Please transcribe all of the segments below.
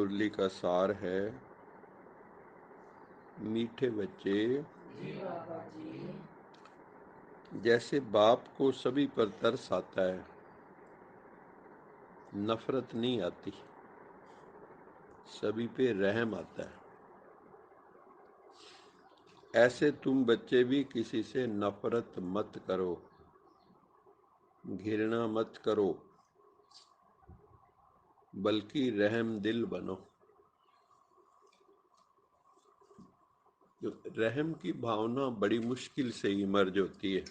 मुरली का सार है। मीठे बच्चे, जी बाबा जी। जैसे बाप को सभी पर तरस आता है, नफरत नहीं आती, सभी पे रहम आता है, ऐसे तुम बच्चे भी किसी से नफरत मत करो, घृणा मत करो, बल्कि रहम दिल बनो। रहम की भावना बड़ी मुश्किल से इमर्ज होती है।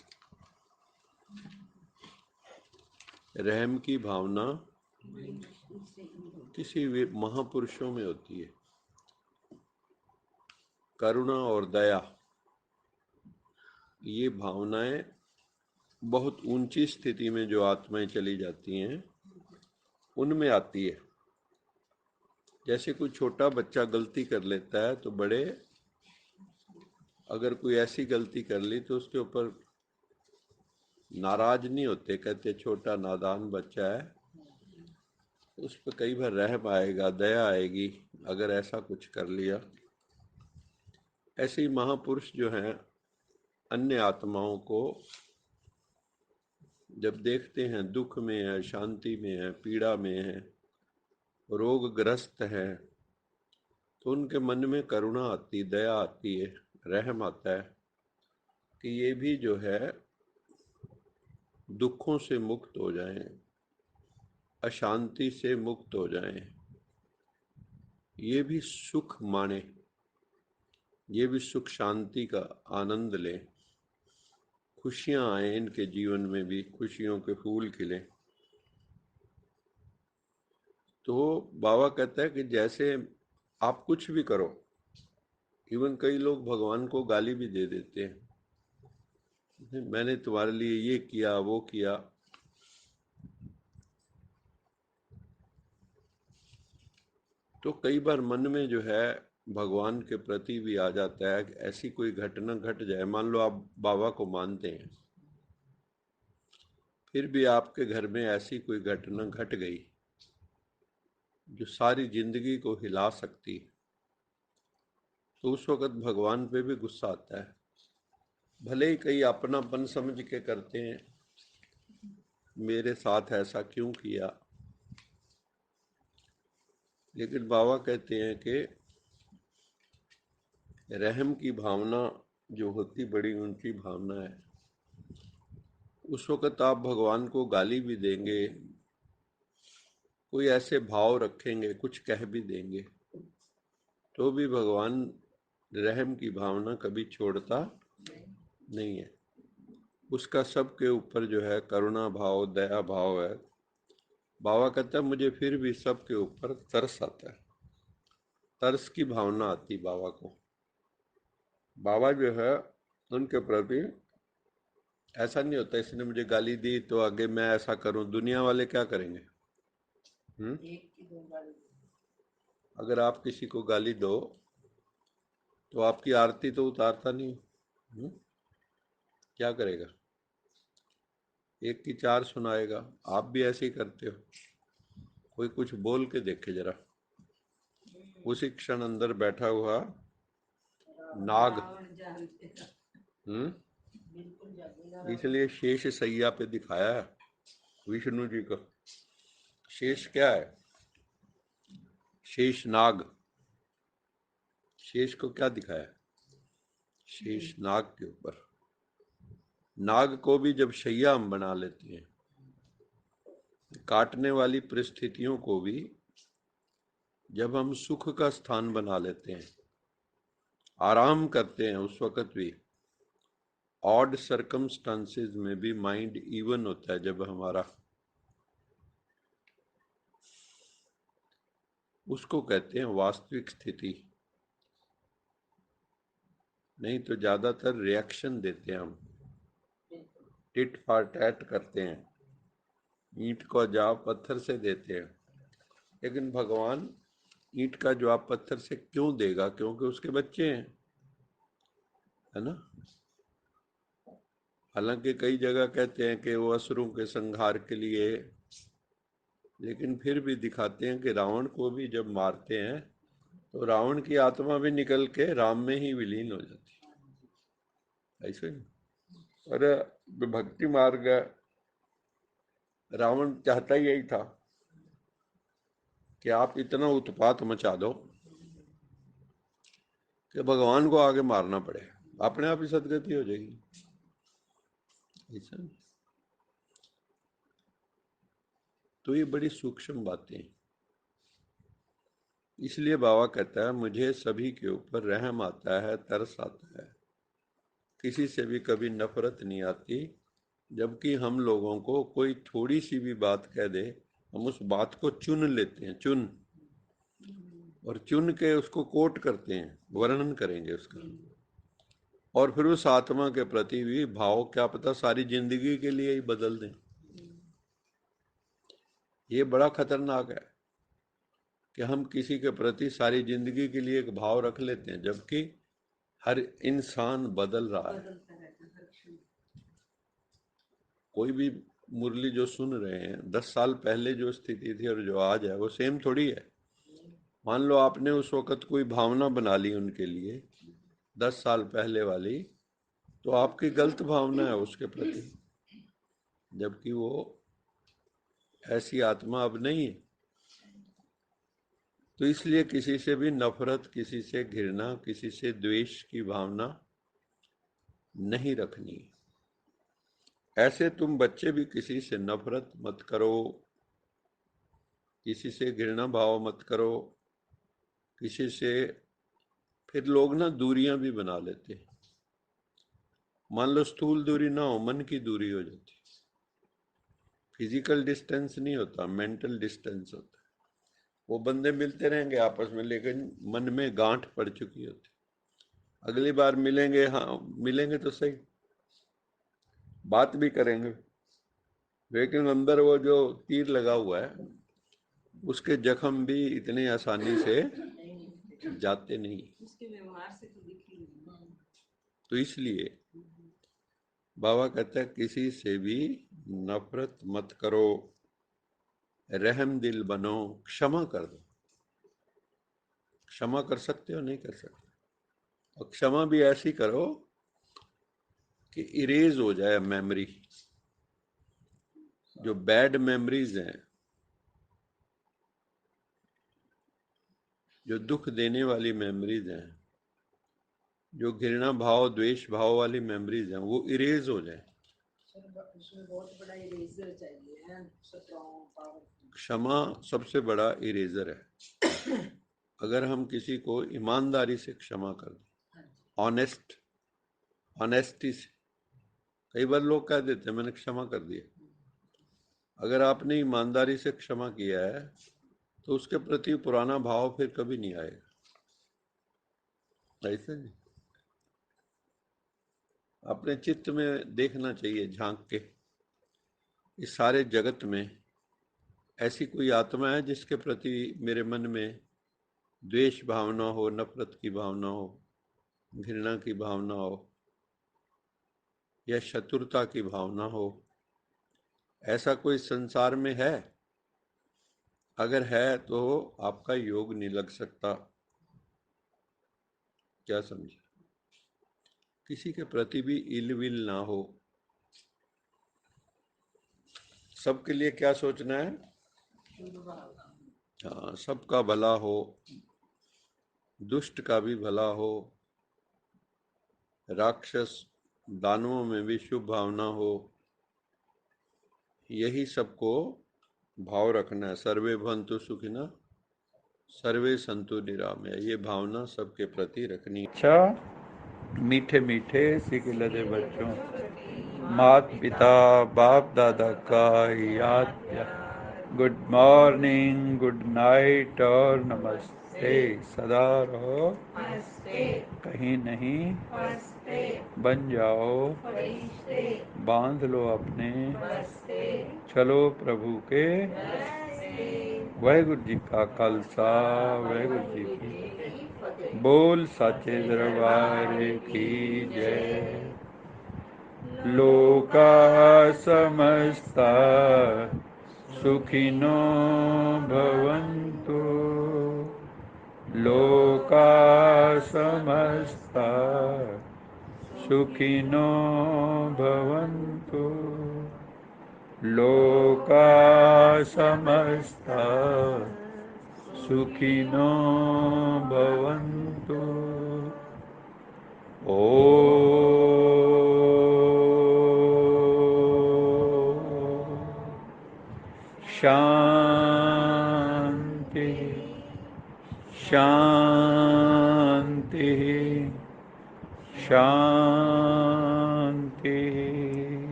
रहम की भावना किसी भी महापुरुषों में होती है। करुणा और दया, ये भावनाएं बहुत ऊंची स्थिति में जो आत्माएं चली जाती हैं उनमें आती है। जैसे कोई छोटा बच्चा गलती कर लेता है तो बड़े अगर कोई ऐसी गलती कर ली तो उसके ऊपर नाराज नहीं होते, कहते छोटा नादान बच्चा है, उस पर कई बार रहम आएगा, दया आएगी अगर ऐसा कुछ कर लिया। ऐसे ही महापुरुष जो हैं अन्य आत्माओं को जब देखते हैं दुख में है, शांति में है, पीड़ा में है, रोगग्रस्त है, तो उनके मन में करुणा आती, दया आती है, रहम आता है कि ये भी जो है दुखों से मुक्त हो जाएं, अशांति से मुक्त हो जाएं, ये भी सुख माने, ये भी सुख शांति का आनंद लें, खुशियां आए इनके जीवन में भी, खुशियों के फूल खिले। तो बाबा कहता है कि जैसे आप कुछ भी करो, इवन कई लोग भगवान को गाली भी दे देते हैं, मैंने तुम्हारे लिए ये किया वो किया। तो कई बार मन में जो है भगवान के प्रति भी आ जाता है कि ऐसी कोई घटना घट जाए, मान लो आप बाबा को मानते हैं, फिर भी आपके घर में ऐसी कोई घटना घट गई जो सारी जिंदगी को हिला सकती, तो उस वक्त भगवान पे भी गुस्सा आता है। भले ही कई अपनापन समझ के करते हैं, मेरे साथ ऐसा क्यों किया, लेकिन बाबा कहते हैं कि रहम की भावना जो होती बड़ी ऊंची भावना है। उस वक्त आप भगवान को गाली भी देंगे, कोई ऐसे भाव रखेंगे, कुछ कह भी देंगे, तो भी भगवान रहम की भावना कभी छोड़ता नहीं है। उसका सबके ऊपर जो है करुणा भाव, दया भाव है। बाबा कहता है मुझे फिर भी सबके ऊपर तरस आता है, तरस की भावना आती बाबा को। बाबा जो है उनके प्रति ऐसा नहीं होता इसने मुझे गाली दी तो आगे मैं ऐसा करूं, दुनिया वाले क्या करेंगे। अगर आप किसी को गाली दो तो आपकी आरती तो उतारता नहीं, क्या करेगा, एक की चार सुनाएगा। आप भी ऐसे ही करते हो, कोई कुछ बोल के देखे जरा, उसी क्षण अंदर बैठा हुआ नाग, इसलिए शेष सैया पे दिखाया है विष्णु जी को। शेष क्या है, शेष नाग, शेष को क्या दिखाया, शेष नाग के ऊपर। नाग को भी जब शैया हम बना लेते हैं, काटने वाली परिस्थितियों को भी जब हम सुख का स्थान बना लेते हैं, आराम करते हैं, उस वक्त भी ऑड सर्कमस्टांसेस में भी माइंड इवन होता है जब हमारा, उसको कहते हैं वास्तविक स्थिति। नहीं तो ज्यादातर रिएक्शन देते हैं हम, टिट फॉर टैट करते हैं, ईंट को जवाब पत्थर से देते हैं। लेकिन भगवान ईंट का जवाब पत्थर से क्यों देगा, क्योंकि उसके बच्चे हैं, है ना। हालांकि कई जगह कहते हैं कि वो असुरों के संहार के लिए लेकिन फिर भी दिखाते हैं कि रावण को भी जब मारते हैं तो रावण की आत्मा भी निकल के राम में ही विलीन हो जाती है, ऐसे ही। और भक्ति मार्ग, रावण चाहता ही यही था कि आप इतना उत्पात मचा दो कि भगवान को आगे मारना पड़े, अपने आप ही सदगति हो जाएगी, ऐसा। तो ये बड़ी सूक्ष्म बातें हैं। इसलिए बाबा कहता है मुझे सभी के ऊपर रहम आता है, तरस आता है, किसी से भी कभी नफरत नहीं आती। जबकि हम लोगों को कोई थोड़ी सी भी बात कह दे, हम उस बात को चुन लेते हैं, और चुन के उसको कोट करते हैं, वर्णन करेंगे उसका, और फिर उस आत्मा के प्रति भी भाव क्या पता सारी जिंदगी के लिए ही बदल दें। ये बड़ा खतरनाक है कि हम किसी के प्रति सारी जिंदगी के लिए एक भाव रख लेते हैं, जबकि हर इंसान बदल रहा है। कोई भी मुरली जो सुन रहे हैं, 10 साल पहले जो स्थिति थी और जो आज है वो सेम थोड़ी है। मान लो आपने उस वक्त कोई भावना बना ली उनके लिए 10 साल पहले वाली, तो आपकी गलत भावना है उसके प्रति, जबकि वो ऐसी आत्मा अब नहीं है। तो इसलिए किसी से भी नफरत, किसी से घृणा, किसी से द्वेष की भावना नहीं रखनी। ऐसे तुम बच्चे भी किसी से नफरत मत करो, किसी से घृणा भाव मत करो, किसी से। फिर लोग ना दूरियां भी बना लेते हैं। मान लो स्थूल दूरी ना हो, मन की दूरी हो जाती। फिजिकल डिस्टेंस नहीं होता, मेंटल डिस्टेंस होता है। वो बंदे मिलते रहेंगे आपस में, लेकिन मन में गांठ पड़ चुकी होती। अगली बार मिलेंगे, हाँ मिलेंगे तो सही, बात भी करेंगे, लेकिन अंदर वो जो तीर लगा हुआ है उसके जख्म भी इतने आसानी से जाते नहीं। उसके व्यवहार से तो दिखी नहीं। तो इसलिए बाबा कहता है किसी से भी नफरत मत करो, रहम दिल बनो, क्षमा कर दो। क्षमा कर सकते हो, नहीं कर सकते, और क्षमा भी ऐसी करो कि इरेज हो जाए मेमोरी। जो बैड मेमोरीज हैं, जो दुख देने वाली मेमोरीज हैं, जो घृणा भाव द्वेष भाव वाली मेमोरीज हैं, वो इरेज हो जाए। उसमें बहुत बड़ा इरेजर चाहिए, स्ट्रॉन्ग पावरफुल। क्षमा सबसे बड़ा इरेजर है। अगर हम किसी को ईमानदारी से क्षमा कर दें, ऑनेस्टी से। कई बार लोग कह देते हैं मैंने क्षमा कर दिया। अगर आपने ईमानदारी से क्षमा किया है तो उसके प्रति पुराना भाव फिर कभी नहीं आएगा, ऐसे नहीं। अपने चित्त में देखना चाहिए झांक के, इस सारे जगत में ऐसी कोई आत्मा है जिसके प्रति मेरे मन में द्वेष भावना हो, नफरत की भावना हो, घृणा की भावना हो, या शत्रुता की भावना हो? ऐसा कोई संसार में है? अगर है तो आपका योग नहीं लग सकता। क्या समझे? किसी के प्रति भी इल विल ना हो। सबके लिए क्या सोचना है? हाँ, सबका भला हो, दुष्ट का भी भला हो, राक्षस दानवों में भी शुभ भावना हो। यही सबको भाव रखना है। सर्वे भवन्तु सुखिनः, सर्वे सन्तु निरामया। ये भावना सबके प्रति रखनी। अच्छा मीठे मीठे सिखिलते बच्चों, मात पिता बाप दादा का याद। गुड मॉर्निंग, गुड नाइट और नमस्ते। सदा रहो कहीं नहीं बन जाओ, बांध लो अपने, चलो प्रभु के। वाहेगुरु जी का खालसा, वाहेगुरु जी की। बोल साचे दरबार की जय। लोका समस्ता सुखिनो भवन्तु लोका समस्ता सुखिनो भवन्तु लोका समस्ता सुखिनो भवन्तु। ॐ शान्ति शान्ति शान्ति।